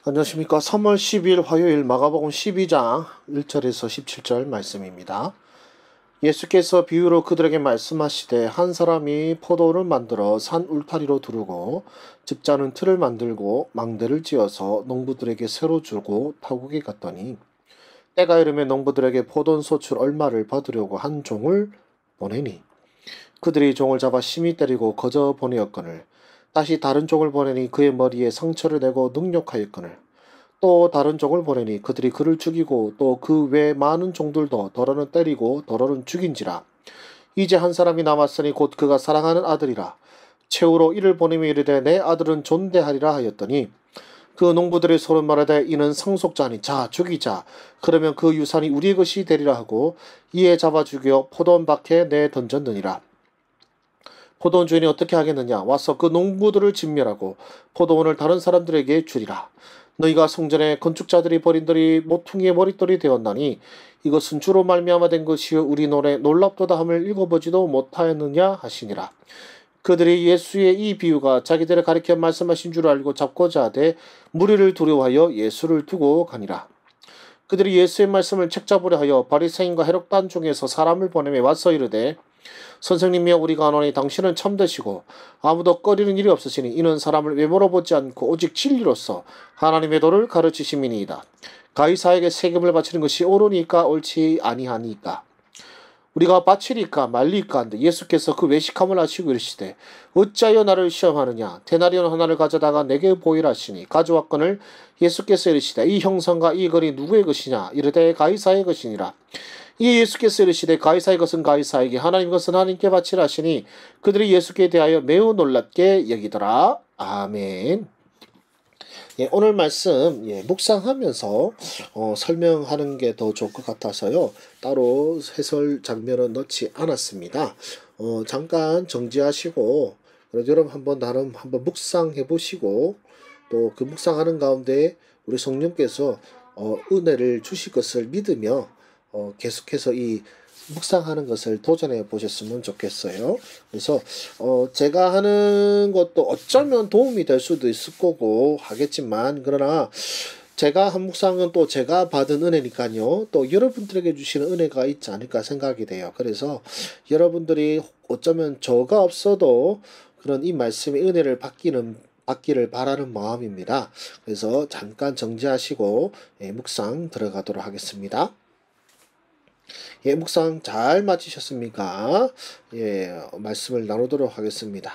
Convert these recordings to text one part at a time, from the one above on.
안녕하십니까. 3월 10일 화요일 마가복음 12장 1절에서 17절 말씀입니다. 예수께서 비유로 그들에게 말씀하시되 한 사람이 포도를 만들어 산 울타리로 두르고 집자는 틀을 만들고 망대를 지어서 농부들에게 새로 주고 타국에 갔더니 때가 이르매 농부들에게 포도원 소출 얼마를 받으려고 한 종을 보내니 그들이 종을 잡아 심히 때리고 거저 보내었거늘 다시 다른 종을 보내니 그의 머리에 상처를 내고 능욕하였거늘 또 다른 종을 보내니 그들이 그를 죽이고 또 그 외 많은 종들도 더러는 때리고 더러는 죽인지라. 이제 한 사람이 남았으니 곧 그가 사랑하는 아들이라. 최후로 이를 보내며 이르되 내 아들은 존대하리라 하였더니 그 농부들이 서로 말하되 이는 상속자니 자 죽이자. 그러면 그 유산이 우리의 것이 되리라 하고 이에 잡아 죽여 포도원 밖에 내 던졌느니라. 포도원 주인이 어떻게 하겠느냐. 와서 그 농부들을 진멸하고 포도원을 다른 사람들에게 주리라. 너희가 성전에 건축자들이 버린들이 모퉁이의 머릿돌이 되었나니 이것은 주로 말미암아 된 것이요 우리 노래 놀랍도다 함을 읽어보지도 못하였느냐 하시니라. 그들이 예수의 이 비유가 자기들을 가리켜 말씀하신 줄 알고 잡고자 하되 무리를 두려워하여 예수를 두고 가니라. 그들이 예수의 말씀을 책잡으려 하여 바리새인과 헤롯단 중에서 사람을 보내며 와서 이르되 선생님이여 우리가 아노니 당신은 참되시고 아무도 꺼리는 일이 없으시니 이는 사람을 외모로 보지 않고 오직 진리로서 하나님의 도를 가르치심이니이다. 가이사에게 세금을 바치는 것이 옳으니까 옳지 아니하니까 우리가 바치리까 말리까 한데 예수께서 그 외식함을 아시고 이르시되 어찌하여 나를 시험하느냐. 데나리온 하나를 가져다가 내게 보이라 하시니 가져왔거늘 예수께서 이르시되 이 형상과 이 글이 누구의 것이냐. 이르되 가이사의 것이니라. 이 예수께서 이르시되 가이사의 것은 가이사에게 하나님의 것은 하나님께 바치라 하시니 그들이 예수께 대하여 매우 놀랍게 여기더라. 아멘. 오늘 말씀 묵상하면서 설명하는 게 더 좋을 것 같아서요. 따로 해설 장면은 넣지 않았습니다. 잠깐 정지하시고 그래도 여러분 한번 묵상해 보시고 또 그 묵상하는 가운데 우리 성령께서 은혜를 주실 것을 믿으며 계속해서 이 묵상하는 것을 도전해 보셨으면 좋겠어요. 그래서 제가 하는 것도 어쩌면 도움이 될 수도 있을 거고 하겠지만 그러나 제가 한 묵상은 또 제가 받은 은혜니까요. 또 여러분들에게 주시는 은혜가 있지 않을까 생각이 돼요. 그래서 여러분들이 어쩌면 저가 없어도 그런 이 말씀의 은혜를 받기를 바라는 마음입니다. 그래서 잠깐 정지하시고 묵상 들어가도록 하겠습니다. 묵상 잘 마치셨습니까? 말씀을 나누도록 하겠습니다.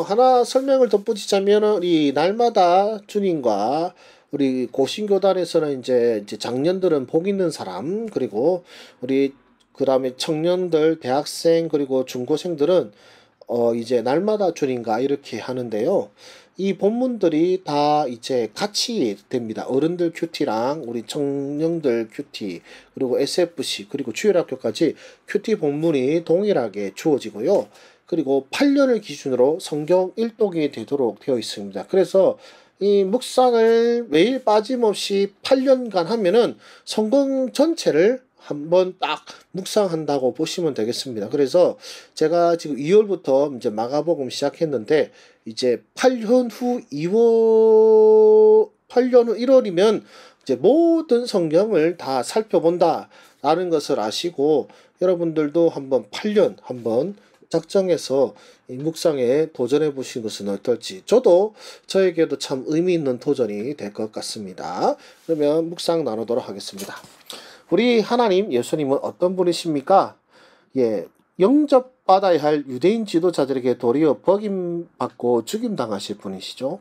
하나 설명을 덧붙이자면 우리 날마다 주님과 우리 고신교단에서는 이제 장년들은 복 있는 사람, 그리고 우리 그다음에 청년들, 대학생, 그리고 중고생들은 이제 날마다 주님과 이렇게 하는데요. 이 본문들이 다 이제 같이 됩니다. 어른들 큐티랑 우리 청년들 큐티, 그리고 SFC, 그리고 주일학교까지 큐티 본문이 동일하게 주어지고요. 그리고 8년을 기준으로 성경 일독이 되도록 되어 있습니다. 그래서 이 묵상을 매일 빠짐없이 8년간 하면은 성경 전체를 한번 딱 묵상한다고 보시면 되겠습니다. 그래서 제가 지금 2월부터 이제 마가복음 시작했는데 이제 8년 후 1월이면 이제 모든 성경을 다 살펴본다라는 것을 아시고 여러분들도 한번 8년 한번 작정해서 이 묵상에 도전해 보시는 것은 어떨지 저에게도 참 의미 있는 도전이 될 것 같습니다. 그러면 묵상 나누도록 하겠습니다. 우리 하나님 예수님은 어떤 분이십니까? 영접받아야 할 유대인 지도자들에게 도리어 버림받고 죽임당하실 분이시죠.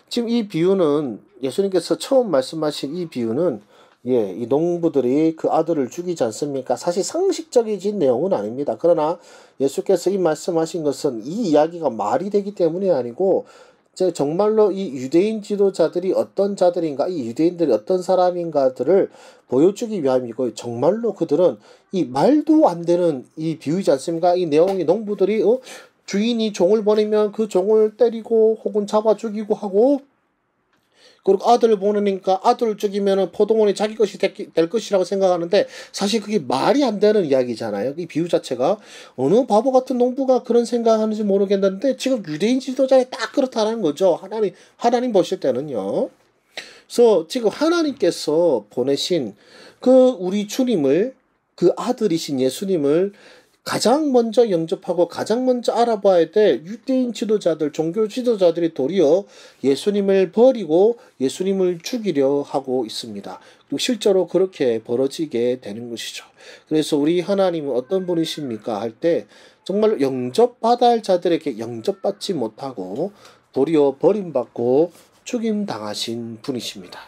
지금 이 비유는 예수님께서 처음 말씀하신 이 비유는 이 농부들이 그 아들을 죽이지 않습니까? 사실 상식적인 내용은 아닙니다. 그러나 예수께서 이 말씀하신 것은 이 이야기가 말이 되기 때문이 아니고 정말로 이 유대인 지도자들이 어떤 자들인가, 이 유대인들이 어떤 사람인가들을 보여주기 위함이고, 정말로 그들은 이 말도 안 되는 이 비유이지 않습니까? 이 내용이 농부들이 주인이 종을 보내면 그 종을 때리고 혹은 잡아 죽이고 하고, 그리고 아들을 보내니까 아들을 죽이면 포도원이 자기 것이 될 것이라고 생각하는데 사실 그게 말이 안 되는 이야기잖아요. 이 비유 자체가 어느 바보 같은 농부가 그런 생각하는지 모르겠는데 지금 유대인 지도자에 딱 그렇다는 거죠. 하나님 보실 때는요. 그래서 지금 하나님께서 보내신 그 우리 주님을, 그 아들이신 예수님을 가장 먼저 영접하고 가장 먼저 알아봐야 될 유대인 지도자들, 종교 지도자들이 도리어 예수님을 버리고 예수님을 죽이려 하고 있습니다. 그리고 실제로 그렇게 벌어지게 되는 것이죠. 그래서 우리 하나님은 어떤 분이십니까? 할 때 정말 영접받아야 할 자들에게 영접받지 못하고 도리어 버림받고 죽임당하신 분이십니다.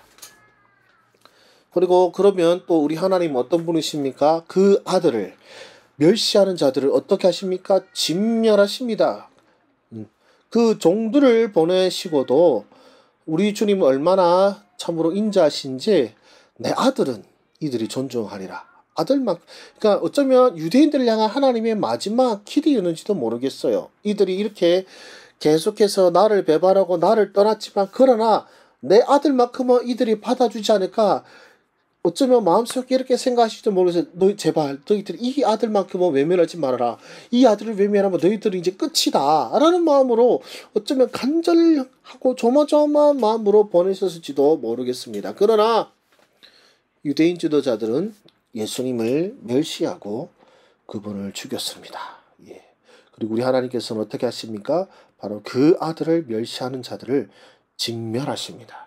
그리고 그러면 또 우리 하나님은 어떤 분이십니까? 그 아들을 멸시하는 자들을 어떻게 하십니까? 진멸하십니다. 그 종들을 보내시고도 우리 주님은 얼마나 참으로 인자하신지 내 아들은 이들이 존중하리라. 아들만, 그러니까 어쩌면 유대인들을 향한 하나님의 마지막 기대였는지도 모르겠어요. 이들이 이렇게 계속해서 나를 배반하고 나를 떠났지만 그러나 내 아들만큼은 이들이 받아주지 않을까. 어쩌면 마음속에 이렇게 생각하실지도 모르겠어요. 너 제발 너희들이 이 아들만큼은 외면하지 말아라. 이 아들을 외면하면 너희들은 이제 끝이다 라는 마음으로 어쩌면 간절하고 조마조마한 마음으로 보내셨을지도 모르겠습니다. 그러나 유대인 지도자들은 예수님을 멸시하고 그분을 죽였습니다. 예. 그리고 우리 하나님께서는 어떻게 하십니까? 바로 그 아들을 멸시하는 자들을 진멸하십니다.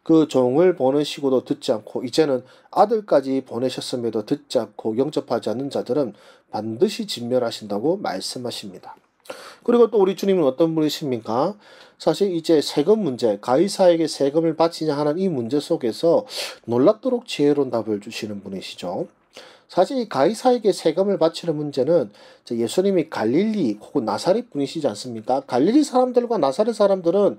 그 종을 보내시고도 듣지 않고 이제는 아들까지 보내셨음에도 듣지 않고 영접하지 않는 자들은 반드시 진멸하신다고 말씀하십니다. 그리고 또 우리 주님은 어떤 분이십니까? 사실 이제 세금 문제, 가이사에게 세금을 바치냐 하는 이 문제 속에서 놀랍도록 지혜로운 답을 주시는 분이시죠. 사실 이 가이사에게 세금을 바치는 문제는 예수님이 갈릴리 혹은 나사렛 분이시지 않습니까? 갈릴리 사람들과 나사렛 사람들은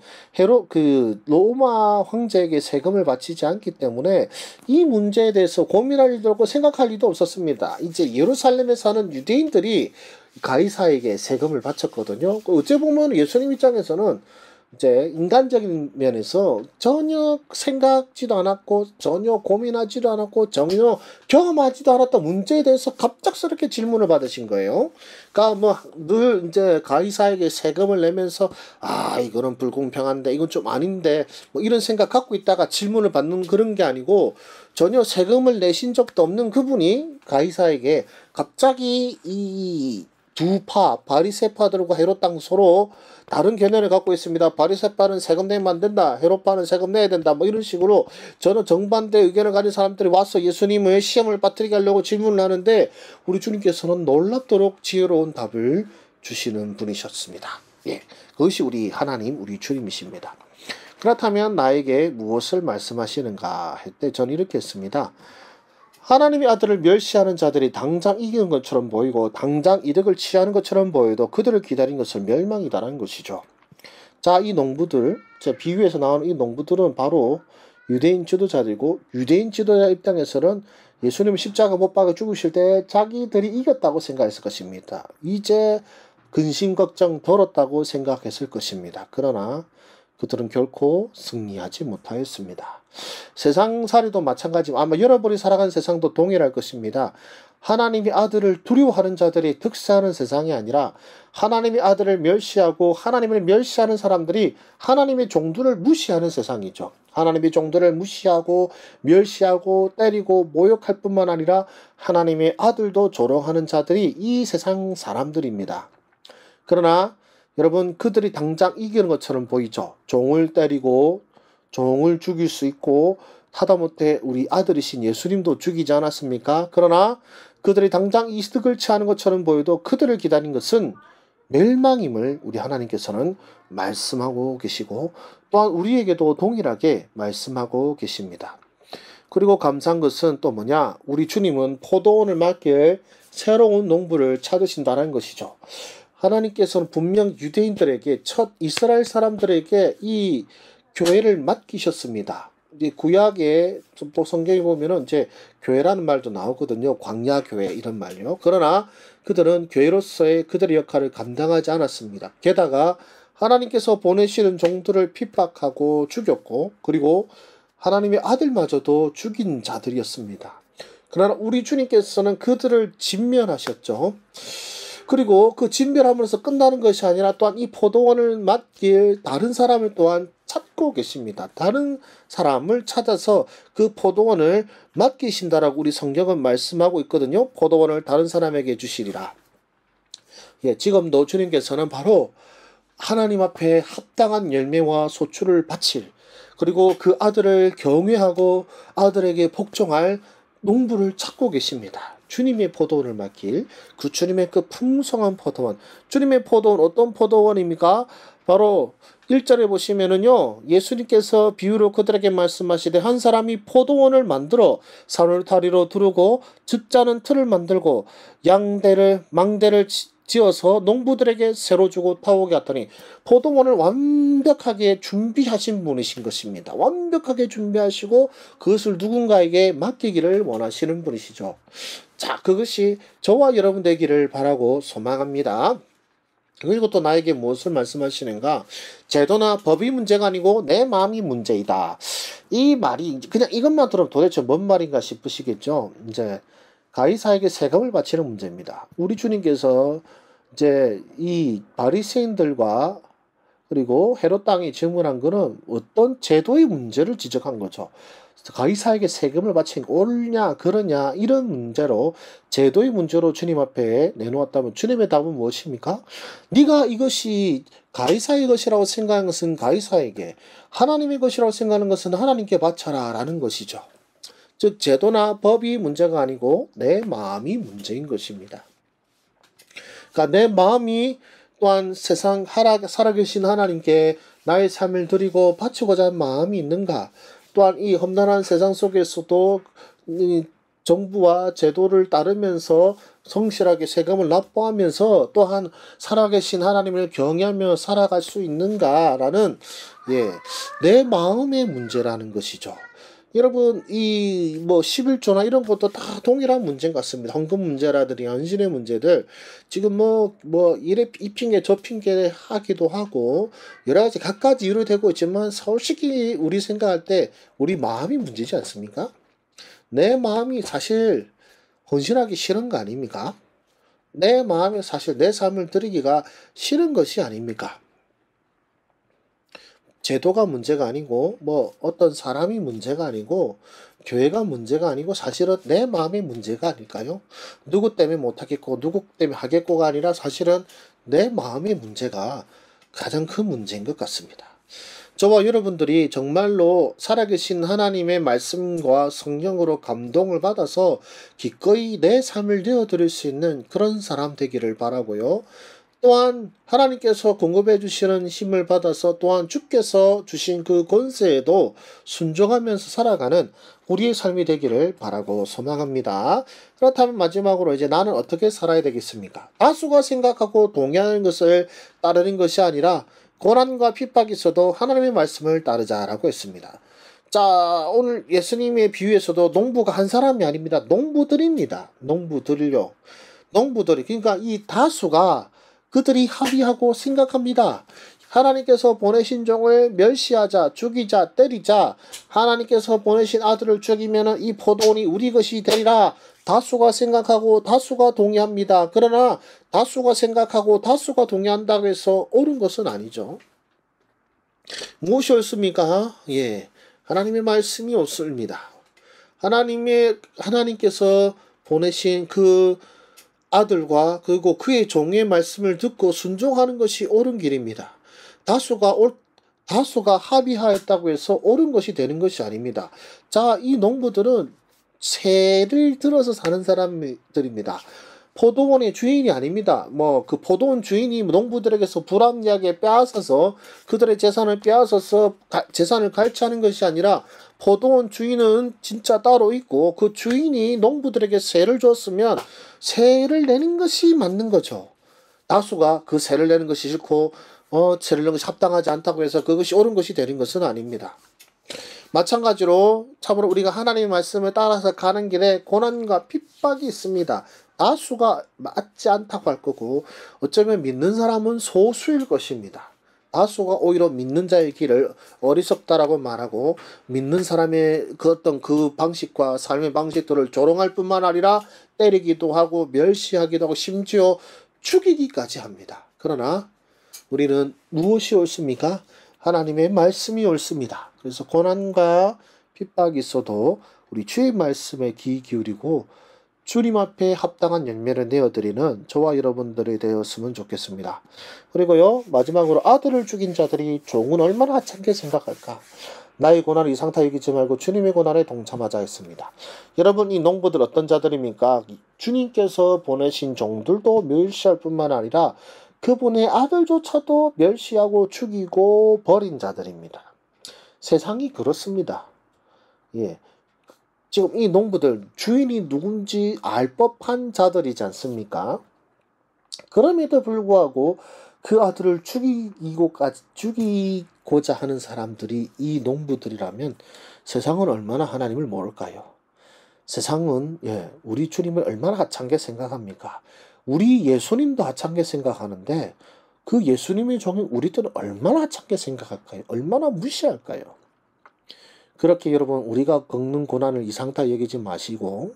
로마 황제에게 세금을 바치지 않기 때문에 이 문제에 대해서 고민할 일도 없고 생각할 일도 없었습니다. 이제 예루살렘에 사는 유대인들이 가이사에게 세금을 바쳤거든요. 어째 보면 예수님 입장에서는 이제 인간적인 면에서 전혀 생각지도 않았고 전혀 고민하지도 않았고 전혀 경험하지도 않았던 문제에 대해서 갑작스럽게 질문을 받으신 거예요. 그러니까 뭐 늘 이제 가이사에게 세금을 내면서 이거는 불공평한데 이건 좀 아닌데 뭐 이런 생각 갖고 있다가 질문을 받는 그런 게 아니고 전혀 세금을 내신 적도 없는 그분이 가이사에게 갑자기 이 두 파, 바리새파들과 헤롯당 서로 다른 견해를 갖고 있습니다. 바리새파는 세금 내면 안 된다. 헤롯파는 세금 내야 된다. 뭐 이런 식으로 저는 정반대 의견을 가진 사람들이 와서 예수님을 시험을 빠뜨리게 하려고 질문을 하는데 우리 주님께서는 놀랍도록 지혜로운 답을 주시는 분이셨습니다. 예, 그것이 우리 하나님, 우리 주님이십니다. 그렇다면 나에게 무엇을 말씀하시는가 할 때 저는 이렇게 했습니다. 하나님의 아들을 멸시하는 자들이 당장 이기는 것처럼 보이고 당장 이득을 취하는 것처럼 보여도 그들을 기다린 것은 멸망이다라는 것이죠. 자, 이 농부들, 비유에서 나오는 이 농부들은 바로 유대인 지도자들이고 유대인 지도자 입장에서는 예수님을 십자가 못 박아 죽으실 때 자기들이 이겼다고 생각했을 것입니다. 이제 근심 걱정 덜었다고 생각했을 것입니다. 그러나 그들은 결코 승리하지 못하였습니다. 세상살이도 마찬가지고 아마 여러분이 살아가는 세상도 동일할 것입니다. 하나님의 아들을 두려워하는 자들이 득세하는 세상이 아니라 하나님의 아들을 멸시하고 하나님을 멸시하는 사람들이 하나님의 종들을 무시하는 세상이죠. 하나님의 종들을 무시하고 멸시하고 때리고 모욕할 뿐만 아니라 하나님의 아들도 조롱하는 자들이 이 세상 사람들입니다. 그러나 여러분, 그들이 당장 이기는 것처럼 보이죠. 종을 때리고 종을 죽일 수 있고 하다못해 우리 아들이신 예수님도 죽이지 않았습니까? 그러나 그들이 당장 이득을 취하는 것처럼 보여도 그들을 기다린 것은 멸망임을 우리 하나님께서는 말씀하고 계시고 또한 우리에게도 동일하게 말씀하고 계십니다. 그리고 감사한 것은 또 뭐냐? 우리 주님은 포도원을 맡길 새로운 농부를 찾으신다는 것이죠. 하나님께서는 분명 유대인들에게 첫 이스라엘 사람들에게 이 교회를 맡기셨습니다. 이제 구약에 또 성경에 보면은 이제 교회라는 말도 나오거든요. 광야 교회 이런 말이요. 그러나 그들은 교회로서의 그들의 역할을 감당하지 않았습니다. 게다가 하나님께서 보내시는 종들을 핍박하고 죽였고 그리고 하나님의 아들마저도 죽인 자들이었습니다. 그러나 우리 주님께서는 그들을 진멸하셨죠. 그리고 그 진멸함으로써 끝나는 것이 아니라 또한 이 포도원을 맡길 다른 사람을 또한 찾고 계십니다. 다른 사람을 찾아서 그 포도원을 맡기신다라고 우리 성경은 말씀하고 있거든요. 포도원을 다른 사람에게 주시리라. 예, 지금도 주님께서는 바로 하나님 앞에 합당한 열매와 소출을 바칠, 그리고 그 아들을 경외하고 아들에게 복종할 농부를 찾고 계십니다. 주님의 포도원을 맡길 그 주님의 그 풍성한 포도원. 주님의 포도원 어떤 포도원입니까? 바로 1절에 보시면은요, 예수님께서 비유로 그들에게 말씀하시되 한 사람이 포도원을 만들어 산울타리로 두르고 즙자는 틀을 만들고 망대를 지어서 농부들에게 새로 주고 타오게 하더니, 포도원을 완벽하게 준비하신 분이신 것입니다. 완벽하게 준비하시고 그것을 누군가에게 맡기기를 원하시는 분이시죠. 자, 그것이 저와 여러분 되기를 바라고 소망합니다. 그리고 또 나에게 무엇을 말씀하시는가? 제도나 법이 문제가 아니고 내 마음이 문제이다. 이 말이 그냥 이것만 들으면 도대체 뭔 말인가 싶으시겠죠? 이제 가이사에게 세금을 바치는 문제입니다. 우리 주님께서 이제 이 바리새인들과 그리고 헤롯 왕이 질문한 것은 어떤 제도의 문제를 지적한 거죠. 가이사에게 세금을 바치는 게 옳냐 그러냐 이런 문제로, 제도의 문제로 주님 앞에 내놓았다면 주님의 답은 무엇입니까? 네가 이것이 가이사의 것이라고 생각하는 것은 가이사에게, 하나님의 것이라고 생각하는 것은 하나님께 바쳐라 라는 것이죠. 즉 제도나 법이 문제가 아니고 내 마음이 문제인 것입니다. 그러니까 내 마음이 또한 세상 살아계신 하나님께 나의 삶을 드리고 바치고자 하는 마음이 있는가? 또한 이 험난한 세상 속에서도 정부와 제도를 따르면서 성실하게 세금을 납부하면서 또한 살아계신 하나님을 경외하며 살아갈 수 있는가라는, 내 마음의 문제라는 것이죠. 여러분, 이 11조나 이런 것도 다 동일한 문제인 것 같습니다. 헌금 문제라든지 헌신의 문제들, 지금 이래 이 핑계 저 핑계 하기도 하고 여러 가지 갖가지 이유로 되고 있지만, 솔직히 우리 생각할 때 우리 마음이 문제지 않습니까? 내 마음이 사실 헌신하기 싫은 거 아닙니까? 내 마음이 사실 내 삶을 드리기가 싫은 것이 아닙니까? 제도가 문제가 아니고 어떤 사람이 문제가 아니고 교회가 문제가 아니고 사실은 내 마음의 문제가 아닐까요? 누구 때문에 못하겠고 누구 때문에 하겠고가 아니라 사실은 내 마음의 문제가 가장 큰 문제인 것 같습니다. 저와 여러분들이 정말로 살아계신 하나님의 말씀과 성령으로 감동을 받아서 기꺼이 내 삶을 내어드릴 수 있는 그런 사람 되기를 바라고요. 또한 하나님께서 공급해 주시는 힘을 받아서 또한 주께서 주신 그 권세에도 순종하면서 살아가는 우리의 삶이 되기를 바라고 소망합니다. 그렇다면 마지막으로 이제 나는 어떻게 살아야 되겠습니까? 다수가 생각하고 동의하는 것을 따르는 것이 아니라 고난과 핍박이 있어도 하나님의 말씀을 따르자라고 했습니다. 자, 오늘 예수님의 비유에서도 농부가 한 사람이 아닙니다. 농부들입니다. 농부들요. 농부들이, 그러니까 이 다수가 그들이 합의하고 생각합니다. 하나님께서 보내신 종을 멸시하자, 죽이자, 때리자, 하나님께서 보내신 아들을 죽이면 이 포도원이 우리 것이 되리라. 다수가 생각하고 다수가 동의합니다. 그러나 다수가 생각하고 다수가 동의한다고 해서 옳은 것은 아니죠. 무엇이 옳습니까? 하나님의 말씀이 옳습니다. 하나님께서 보내신 그 아들과 그리고 그의 종의 말씀을 듣고 순종하는 것이 옳은 길입니다. 다수가 합의하였다고 해서 옳은 것이 되는 것이 아닙니다. 자, 이 농부들은 새를 들어서 사는 사람들입니다. 포도원의 주인이 아닙니다. 그 포도원 주인이 농부들에게서 불합리하게 빼앗아서 그들의 재산을 빼앗아서 재산을 갈취하는 것이 아니라, 포도원 주인은 진짜 따로 있고 그 주인이 농부들에게 세를 줬으면 세를 내는 것이 맞는 거죠. 다수가 그 세를 내는 것이 싫고 세를 내는 것이 합당하지 않다고 해서 그것이 옳은 것이 되는 것은 아닙니다. 마찬가지로 참으로 우리가 하나님의 말씀을 따라서 가는 길에 고난과 핍박이 있습니다. 다수가 맞지 않다고 할 거고 어쩌면 믿는 사람은 소수일 것입니다. 다수가 오히려 믿는 자의 길을 어리석다라고 말하고 믿는 사람의 그 어떤 그 방식과 삶의 방식들을 조롱할 뿐만 아니라 때리기도 하고 멸시하기도 하고 심지어 죽이기까지 합니다. 그러나 우리는 무엇이 옳습니까? 하나님의 말씀이 옳습니다. 그래서 고난과 핍박이 있어도 우리 주의 말씀에 귀 기울이고 주님 앞에 합당한 열매를 내어드리는 저와 여러분들이 되었으면 좋겠습니다. 그리고요, 마지막으로 아들을 죽인 자들이 종은 얼마나 하찮게 생각할까? 나의 고난을 이상타 여기지 말고 주님의 고난에 동참하자 했습니다. 여러분, 이 농부들 어떤 자들입니까? 주님께서 보내신 종들도 멸시할 뿐만 아니라 그분의 아들조차도 멸시하고 죽이고 버린 자들입니다. 세상이 그렇습니다. 예. 지금 이 농부들 주인이 누군지 알 법한 자들이지 않습니까? 그럼에도 불구하고 그 아들을 죽이고자 하는 사람들이 이 농부들이라면 세상은 얼마나 하나님을 모를까요? 세상은 우리 주님을 얼마나 하찮게 생각합니까? 우리 예수님도 하찮게 생각하는데 그 예수님의 종인 우리들은 얼마나 하찮게 생각할까요? 얼마나 무시할까요? 그렇게 여러분, 우리가 겪는 고난을 이상타 여기지 마시고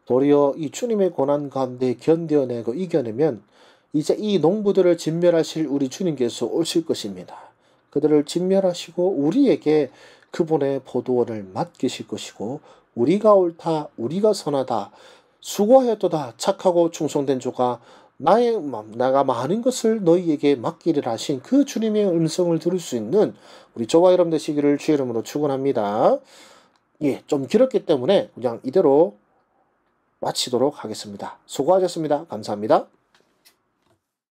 도리어 이 주님의 고난 가운데 견뎌내고 이겨내면 이제 이 농부들을 진멸하실 우리 주님께서 오실 것입니다. 그들을 진멸하시고 우리에게 그분의 포도원을 맡기실 것이고, 우리가 옳다, 우리가 선하다, 수고하였도다, 착하고 충성된 조가 내가 많은 것을 너희에게 맡기리라 하신 그 주님의 음성을 들을 수 있는 우리 저와 여러분 되시기를 주의 이름으로 축원합니다. 좀 길었기 때문에 그냥 이대로 마치도록 하겠습니다. 수고하셨습니다. 감사합니다.